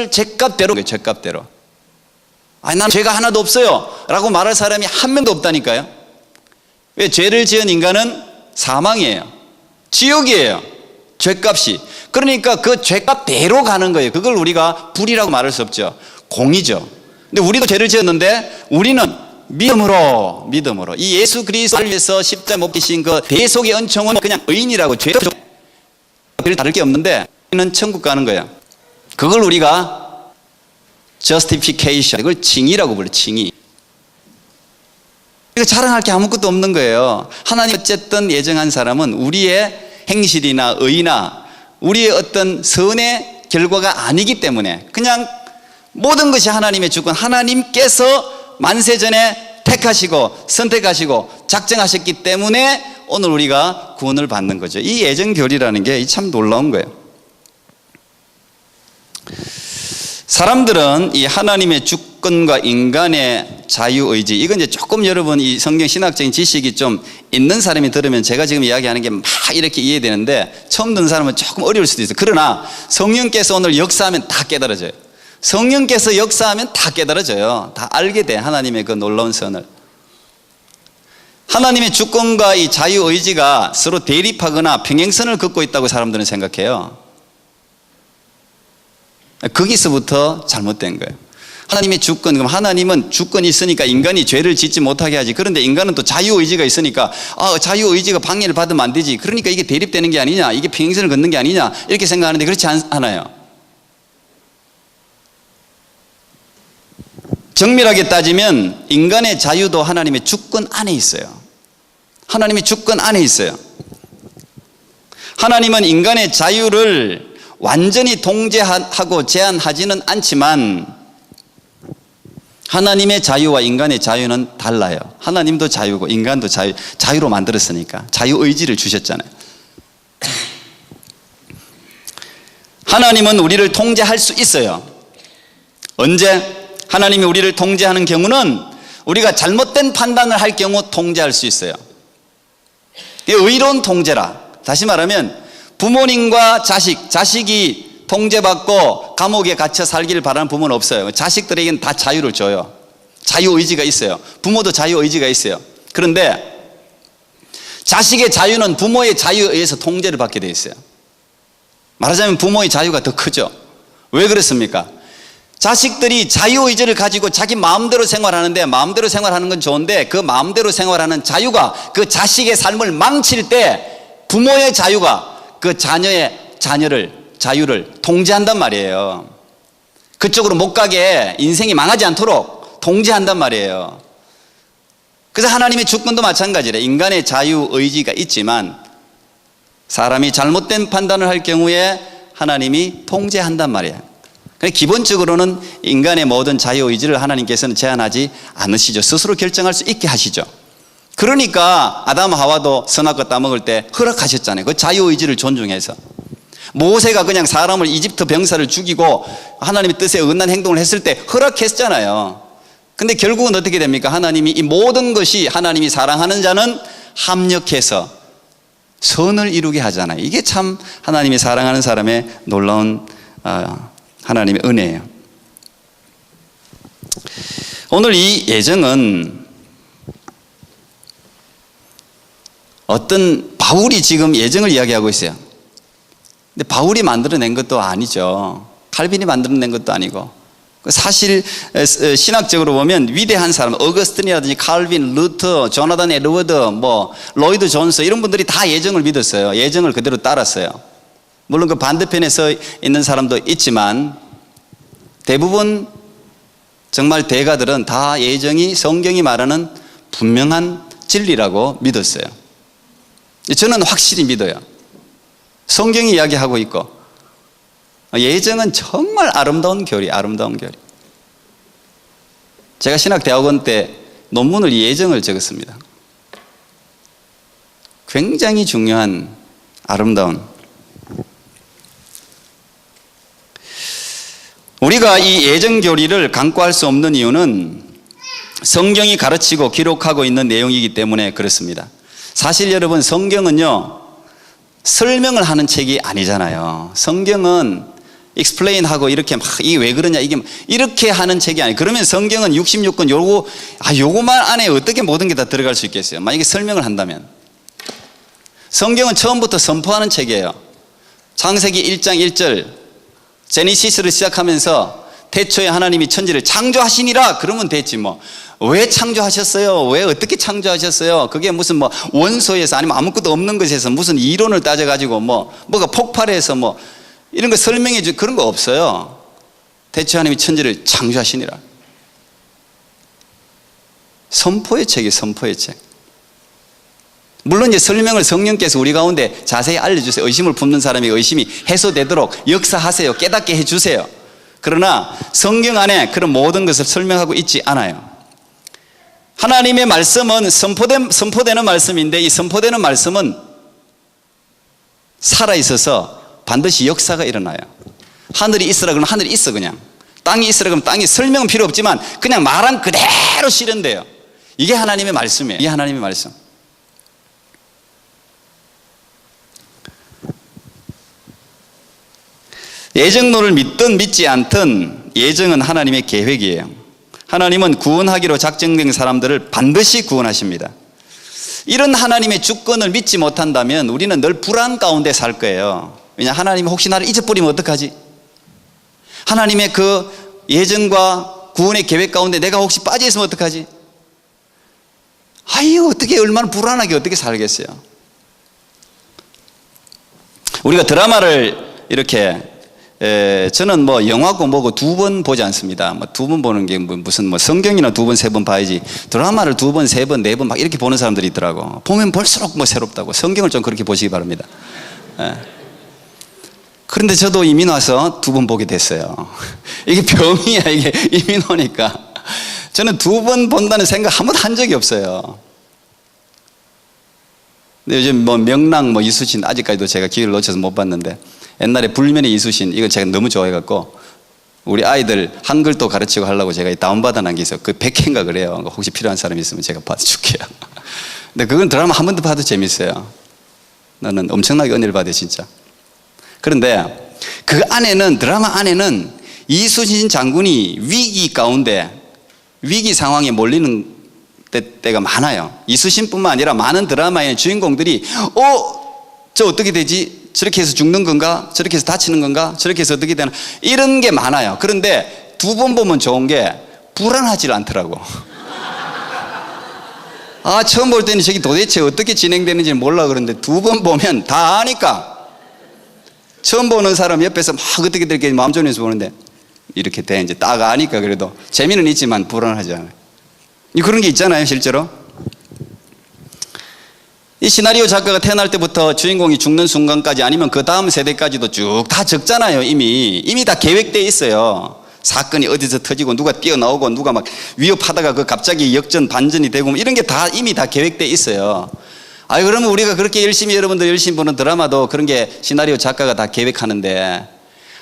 죄값대로, 죄값대로. 아니, 난 죄가 하나도 없어요 라고 말할 사람이 한 명도 없다니까요. 왜? 죄를 지은 인간은 사망이에요. 지옥이에요. 죄값이. 그러니까 그 죄값대로 가는 거예요. 그걸 우리가 불이라고 말할 수 없죠. 공이죠. 근데 우리도 죄를 지었는데 우리는 믿음으로 이 예수 그리스도를 위해서 십자가에 못 박히신 그 대속의 은총은 그냥 의인이라고, 죄도 별 다를 게 없는데 우리는 천국 가는 거예요. 그걸 우리가 justification, 그걸 칭의라고 불러요. 칭의. 이거 자랑할 게 아무것도 없는 거예요. 하나님 어쨌든 예정한 사람은 우리의 행실이나 의나 우리의 어떤 선의 결과가 아니기 때문에 그냥 모든 것이 하나님의 주권, 하나님께서 만세전에 택하시고 선택하시고 작정하셨기 때문에 오늘 우리가 구원을 받는 거죠. 이 예정결의라는 게 참 놀라운 거예요. 사람들은 이 하나님의 주권과 인간의 자유의지, 이건 이제 조금 여러분 이 성경 신학적인 지식이 좀 있는 사람이 들으면 제가 지금 이야기하는 게 막 이렇게 이해되는데 처음 듣는 사람은 조금 어려울 수도 있어요. 그러나 성령께서 오늘 역사하면 다 깨달아져요. 성령께서 역사하면 다 깨달아져요. 다 알게 돼, 하나님의 그 놀라운 선을. 하나님의 주권과 이 자유의지가 서로 대립하거나 평행선을 긋고 있다고 사람들은 생각해요. 거기서부터 잘못된 거예요. 하나님의 주권, 그럼 하나님은 주권이 있으니까 인간이 죄를 짓지 못하게 하지. 그런데 인간은 또 자유의지가 있으니까 자유의지가 방해를 받으면 안 되지. 그러니까 이게 대립되는 게 아니냐, 이게 평행선을 긋는 게 아니냐, 이렇게 생각하는데 그렇지 않아요. 정밀하게 따지면 인간의 자유도 하나님의 주권 안에 있어요. 하나님의 주권 안에 있어요. 하나님은 인간의 자유를 완전히 통제하고 제한하지는 않지만 하나님의 자유와 인간의 자유는 달라요. 하나님도 자유고 인간도 자유로 만들었으니까 자유의지를 주셨잖아요. 하나님은 우리를 통제할 수 있어요. 언제? 하나님이 우리를 통제하는 경우는 우리가 잘못된 판단을 할 경우 통제할 수 있어요. 의로운 통제라. 다시 말하면 부모님과 자식이 통제받고 감옥에 갇혀 살기를 바라는 부모는 없어요. 자식들에게는 다 자유를 줘요. 자유의지가 있어요. 부모도 자유의지가 있어요. 그런데 자식의 자유는 부모의 자유에 의해서 통제를 받게 돼 있어요. 말하자면 부모의 자유가 더 크죠. 왜 그렇습니까? 자식들이 자유의지를 가지고 자기 마음대로 생활하는데, 마음대로 생활하는 건 좋은데 그 마음대로 생활하는 자유가 그 자식의 삶을 망칠 때 부모의 자유가 그 자유를 통제한단 말이에요. 그쪽으로 못 가게, 인생이 망하지 않도록 통제한단 말이에요. 그래서 하나님의 주권도 마찬가지래. 인간의 자유의지가 있지만 사람이 잘못된 판단을 할 경우에 하나님이 통제한단 말이에요. 기본적으로는 인간의 모든 자유의지를 하나님께서는 제한하지 않으시죠. 스스로 결정할 수 있게 하시죠. 그러니까 아담 하와도 선악과 따먹을 때 허락하셨잖아요. 그 자유의지를 존중해서. 모세가 그냥 사람을 이집트 병사를 죽이고 하나님의 뜻에 어긋난 행동을 했을 때 허락했잖아요. 근데 결국은 어떻게 됩니까? 하나님이 이 모든 것이 하나님이 사랑하는 자는 합력해서 선을 이루게 하잖아요. 이게 참 하나님이 사랑하는 사람의 놀라운 하나님의 은혜예요. 오늘 이 예정은 어떤 바울이 지금 예정을 이야기하고 있어요. 근데 바울이 만들어낸 것도 아니죠. 칼빈이 만들어낸 것도 아니고. 사실 신학적으로 보면 위대한 사람, 어거스틴이라든지 칼빈, 루터, 조나단 에드워드, 로이드 존스 이런 분들이 다 예정을 믿었어요. 예정을 그대로 따랐어요. 물론 그 반대편에 서 있는 사람도 있지만 대부분 정말 대가들은 다 예정이 성경이 말하는 분명한 진리라고 믿었어요. 저는 확실히 믿어요. 성경이 이야기하고 있고 예정은 정말 아름다운 교리, 아름다운 교리. 제가 신학대학원 때 논문을 예정을 적었습니다. 굉장히 중요한 아름다운. 우리가 이 예정 교리를 간과할 수 없는 이유는 성경이 가르치고 기록하고 있는 내용이기 때문에 그렇습니다. 사실 여러분 성경은요 설명을 하는 책이 아니잖아요. 성경은 explain하고 이렇게 막 이게 왜 그러냐 이게 이렇게 하는 책이 아니에요. 그러면 성경은 66권 요거만 안에 어떻게 모든 게 다 들어갈 수 있겠어요? 만약에 설명을 한다면. 성경은 처음부터 선포하는 책이에요. 창세기 1장 1절 제네시스를 시작하면서 태초에 하나님이 천지를 창조하시니라 그러면 됐지 뭐. 왜 창조하셨어요? 왜 어떻게 창조하셨어요? 그게 무슨 뭐 원소에서 아니면 아무것도 없는 것에서 무슨 이론을 따져가지고 뭐가 폭발해서 뭐 이런 거 설명해 줄 그런 거 없어요. 태초에 하나님이 천지를 창조하시니라. 선포의 책이에요. 선포의 책. 물론 이제 설명을 성령께서 우리 가운데 자세히 알려주세요. 의심을 품는 사람이 의심이 해소되도록 역사하세요. 깨닫게 해주세요. 그러나 성경 안에 그런 모든 것을 설명하고 있지 않아요. 하나님의 말씀은 선포되는 말씀인데 이 선포되는 말씀은 살아있어서 반드시 역사가 일어나요. 하늘이 있으라 그러면 하늘이 있어 그냥. 땅이 있으라 그러면 땅이 설명은 필요 없지만 그냥 말한 그대로 실현돼요. 이게 하나님의 말씀이에요. 이게 하나님의 말씀. 예정론을 믿든 믿지 않든 예정은 하나님의 계획이에요. 하나님은 구원하기로 작정된 사람들을 반드시 구원하십니다. 이런 하나님의 주권을 믿지 못한다면 우리는 늘 불안 가운데 살 거예요. 왜냐 하나님이 혹시 나를 잊어버리면 어떡하지? 하나님의 그 예정과 구원의 계획 가운데 내가 혹시 빠져 있으면 어떡하지? 아유 어떻게 얼마나 불안하게 어떻게 살겠어요? 우리가 드라마를 이렇게 저는 뭐 영화고 뭐고 두 번 보지 않습니다. 뭐 두 번 보는 게 무슨 뭐 성경이나 두 번, 세 번 봐야지 드라마를 두 번, 세 번, 네 번 막 이렇게 보는 사람들이 있더라고. 보면 볼수록 뭐 새롭다고. 성경을 좀 그렇게 보시기 바랍니다. 그런데 저도 이민 와서 두 번 보게 됐어요. 이게 병이야 이게 이민 오니까. 저는 두 번 본다는 생각 한 번도 한 적이 없어요. 근데 요즘 뭐 명랑 뭐 이수신 아직까지도 제가 기회를 놓쳐서 못 봤는데 옛날에 불면의 이수신 이걸 제가 너무 좋아해갖고 우리 아이들 한글도 가르치고 하려고 제가 다운받아 놓은 게 있어요. 그 100회인가 그래요. 혹시 필요한 사람이 있으면 제가 받아줄게요. 근데 그건 드라마 한 번 더 봐도 재밌어요. 나는 엄청나게 은혜를 받아요 진짜. 그런데 그 안에는 드라마 안에는 이수신 장군이 위기 가운데 위기 상황에 몰리는 때가 많아요. 이수신뿐만 아니라 많은 드라마의 주인공들이 저 어떻게 되지? 저렇게 해서 죽는 건가? 저렇게 해서 다치는 건가? 저렇게 해서 어떻게 되나? 이런 게 많아요. 그런데 두 번 보면 좋은 게 불안하지 않더라고. 처음 볼 때는 저기 도대체 어떻게 진행되는지 몰라 그러는데 두 번 보면 다 아니까. 처음 보는 사람 옆에서 막 어떻게 이렇게 마음 졸이면서 보는데 이렇게 돼 이제 딱 아니까 그래도 재미는 있지만 불안하지 않아요. 그런 게 있잖아요 실제로. 이 시나리오 작가가 태어날 때부터 주인공이 죽는 순간까지 아니면 그 다음 세대까지도 쭉 다 적잖아요. 이미 다 계획되어 있어요. 사건이 어디서 터지고 누가 뛰어나오고 누가 막 위협하다가 그 갑자기 역전 반전이 되고 이런 게 다 이미 다 계획되어 있어요. 그러면 우리가 그렇게 열심히 여러분들 열심히 보는 드라마도 그런 게 시나리오 작가가 다 계획하는데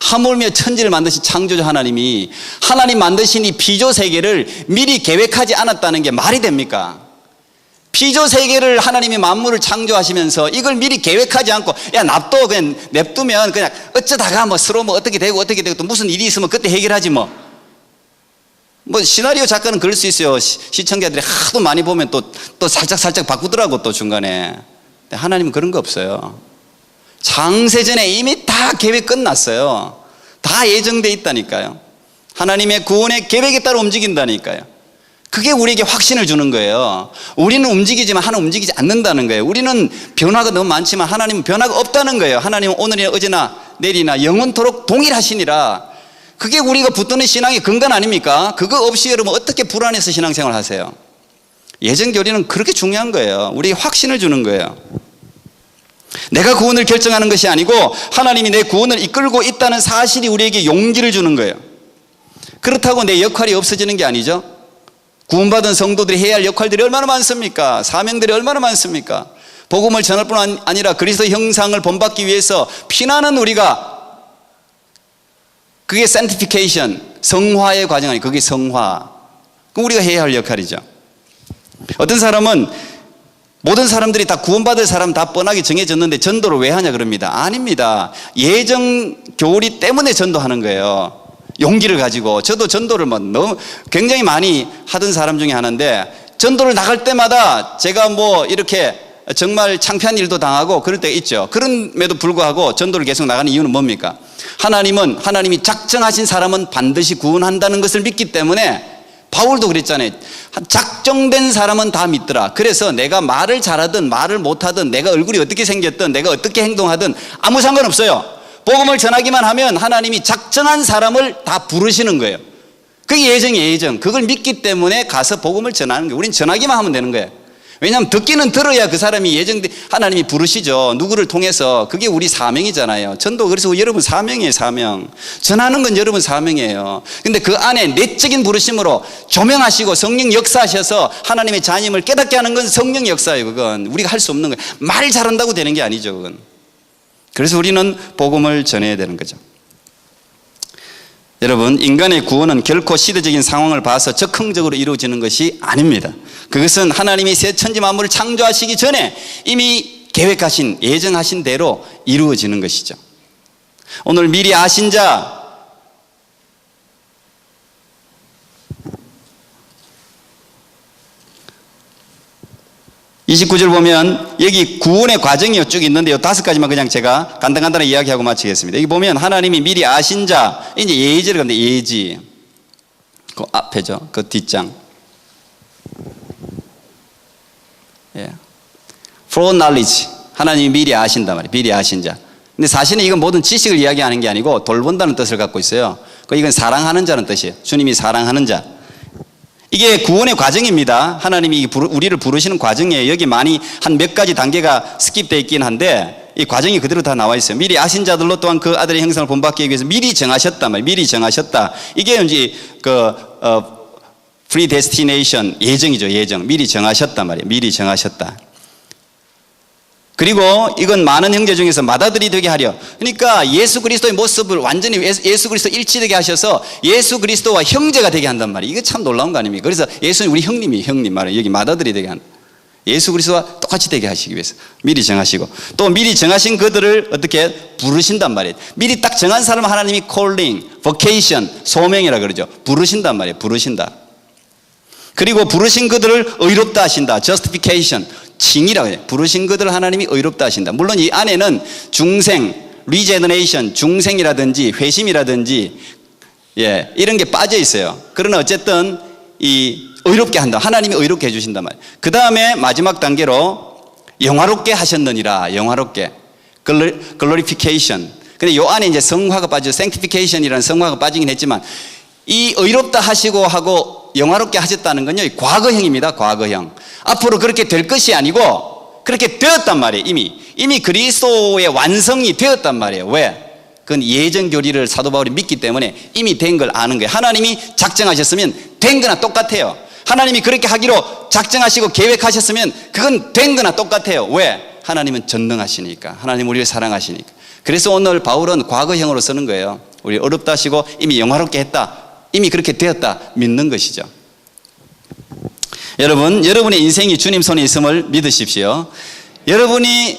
하물며 천지를 만드신 창조주 하나님이 하나님 만드신 이 피조 세계를 미리 계획하지 않았다는 게 말이 됩니까? 피조 세계를 하나님이 만물을 창조하시면서 이걸 미리 계획하지 않고 납도 그냥 냅두면 그냥 어쩌다가 뭐 서로 뭐 어떻게 되고 또 무슨 일이 있으면 그때 해결하지 뭐 시나리오 작가는 그럴 수 있어요. 시청자들이 하도 많이 보면 또 살짝 바꾸더라고 또 중간에. 근데 하나님은 그런 거 없어요. 창세전에 이미 다 계획 끝났어요. 다 예정돼 있다니까요. 하나님의 구원의 계획에 따라 움직인다니까요. 그게 우리에게 확신을 주는 거예요. 우리는 움직이지만 하나님은 움직이지 않는다는 거예요. 우리는 변화가 너무 많지만 하나님은 변화가 없다는 거예요. 하나님은 오늘이나 어제나 내일이나 영원토록 동일하시니라. 그게 우리가 붙드는 신앙의 근간 아닙니까? 그거 없이 여러분 어떻게 불안해서 신앙생활 하세요? 예정교리는 그렇게 중요한 거예요. 우리에게 확신을 주는 거예요. 내가 구원을 결정하는 것이 아니고 하나님이 내 구원을 이끌고 있다는 사실이 우리에게 용기를 주는 거예요. 그렇다고 내 역할이 없어지는 게 아니죠. 구원받은 성도들이 해야 할 역할들이 얼마나 많습니까? 사명들이 얼마나 많습니까? 복음을 전할 뿐 아니라 그리스도 형상을 본받기 위해서 피나는 우리가 그게 sanctification, 성화의 과정 아니에요. 그게 성화. 그럼 우리가 해야 할 역할이죠. 어떤 사람은 모든 사람들이 다 구원받을 사람 다 뻔하게 정해졌는데 전도를 왜 하냐 그럽니다. 아닙니다. 예정 교리 때문에 전도하는 거예요. 용기를 가지고. 저도 전도를 뭐 너무 굉장히 많이 하던 사람 중에 하나인데, 전도를 나갈 때마다 제가 뭐 이렇게 정말 창피한 일도 당하고 그럴 때가 있죠. 그럼에도 불구하고 전도를 계속 나가는 이유는 뭡니까? 하나님이 작정하신 사람은 반드시 구원한다는 것을 믿기 때문에, 바울도 그랬잖아요. 작정된 사람은 다 믿더라. 그래서 내가 말을 잘하든 말을 못하든, 내가 얼굴이 어떻게 생겼든, 내가 어떻게 행동하든 아무 상관없어요. 복음을 전하기만 하면 하나님이 작정한 사람을 다 부르시는 거예요. 그게 예정이에요, 예정. 그걸 믿기 때문에 가서 복음을 전하는 거예요. 우린 전하기만 하면 되는 거예요. 왜냐하면 듣기는 들어야 그 사람이 하나님이 부르시죠. 누구를 통해서. 그게 우리 사명이잖아요. 전도, 그래서 여러분 사명이에요, 사명. 전하는 건 여러분 사명이에요. 근데 그 안에 내적인 부르심으로 조명하시고 성령 역사하셔서 하나님의 자님을 깨닫게 하는 건 성령 역사예요. 그건 우리가 할 수 없는 거예요. 말 잘한다고 되는 게 아니죠, 그건. 그래서 우리는 복음을 전해야 되는 거죠. 여러분, 인간의 구원은 결코 시대적인 상황을 봐서 적흥적으로 이루어지는 것이 아닙니다. 그것은 하나님이 새 천지 만물을 창조하시기 전에 이미 계획하신, 예정하신 대로 이루어지는 것이죠. 오늘 미리 아신 자, (29절) 보면 여기 구원의 과정이 쭉 있는데요. 5가지만 그냥 제가 간단간단하게 이야기하고 마치겠습니다. 여기 보면 하나님이 미리 아신 자, 이제 예지를 건데, 예지. 그 앞에죠. 그 뒷장. 예. foreknowledge. 하나님이 미리 아신단 말이에요. 미리 아신 자. 근데 사실은 이건 모든 지식을 이야기하는 게 아니고 돌본다는 뜻을 갖고 있어요. 이건 사랑하는 자는 뜻이에요. 주님이 사랑하는 자. 이게 구원의 과정입니다. 하나님이 우리를 부르시는 과정이에요. 여기 많이 한 몇 가지 단계가 스킵되어 있긴 한데 이 과정이 그대로 다 나와 있어요. 미리 아신 자들로 또한 그 아들의 형상을 본받기 위해서 미리 정하셨단 말이에요. 미리 정하셨다. 이게 이제 predestination, 예정이죠. 예정. 미리 정하셨단 말이에요. 미리 정하셨다. 그리고 이건 많은 형제 중에서 맏아들이 되게 하려. 그러니까 예수 그리스도의 모습을 완전히 예수 그리스도 일치되게 하셔서 예수 그리스도와 형제가 되게 한단 말이에요. 이게 참 놀라운 거 아닙니까? 그래서 예수는 우리 형님이, 형님 말이에요. 여기 맏아들이 되게 한다. 예수 그리스도와 똑같이 되게 하시기 위해서 미리 정하시고, 또 미리 정하신 그들을 어떻게 부르신단 말이에요. 미리 딱 정한 사람은 하나님이 calling, vocation, 소명이라 그러죠. 부르신단 말이에요. 부르신다. 그리고 부르신 그들을 의롭다 하신다. justification, 칭이라고 해요. 부르신 그들을 하나님이 의롭다 하신다. 물론 이 안에는 중생, regeneration, 중생이라든지 회심이라든지 이런 게 빠져 있어요. 그러나 어쨌든 이 의롭게 한다. 하나님이 의롭게 해주신단 말이에요. 그 다음에 마지막 단계로 영화롭게 하셨느니라. 영화롭게. glorification. 근데 요 안에 이제 성화가 빠져, sanctification이라는 성화가 빠지긴 했지만, 이 의롭다 하시고 하고 영화롭게 하셨다는 건요, 과거형입니다. 과거형. 앞으로 그렇게 될 것이 아니고 그렇게 되었단 말이에요. 이미 그리스도의 완성이 되었단 말이에요. 왜? 그건 예정 교리를 사도 바울이 믿기 때문에 이미 된 걸 아는 거예요. 하나님이 작정하셨으면 된 거나 똑같아요. 하나님이 그렇게 하기로 작정하시고 계획하셨으면 그건 된 거나 똑같아요. 왜? 하나님은 전능하시니까. 하나님 우리를 사랑하시니까. 그래서 오늘 바울은 과거형으로 쓰는 거예요. 우리 어렵다 하시고 이미 영화롭게 했다. 이미 그렇게 되었다. 믿는 것이죠. 여러분, 여러분의 인생이 주님 손에 있음을 믿으십시오. 여러분이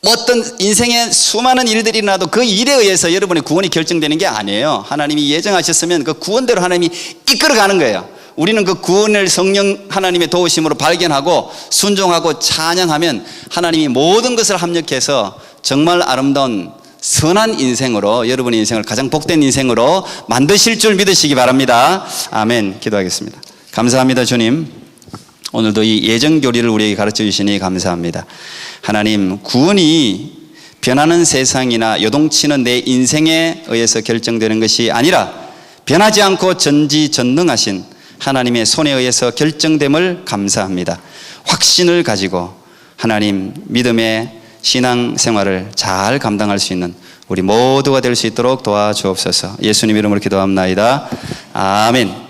어떤 인생에 수많은 일들이 일어나도 그 일에 의해서 여러분의 구원이 결정되는 게 아니에요. 하나님이 예정하셨으면 그 구원대로 하나님이 이끌어가는 거예요. 우리는 그 구원을 성령 하나님의 도우심으로 발견하고 순종하고 찬양하면 하나님이 모든 것을 합력해서 정말 아름다운 선한 인생으로, 여러분의 인생을 가장 복된 인생으로 만드실 줄 믿으시기 바랍니다. 아멘. 기도하겠습니다. 감사합니다, 주님. 오늘도 이 예정 교리를 우리에게 가르쳐 주시니 감사합니다. 하나님, 구원이 변하는 세상이나 요동치는 내 인생에 의해서 결정되는 것이 아니라 변하지 않고 전지전능하신 하나님의 손에 의해서 결정됨을 감사합니다. 확신을 가지고 하나님 믿음의 신앙 생활을 잘 감당할 수 있는 우리 모두가 될 수 있도록 도와주옵소서. 예수님 이름으로 기도합나이다. 아멘.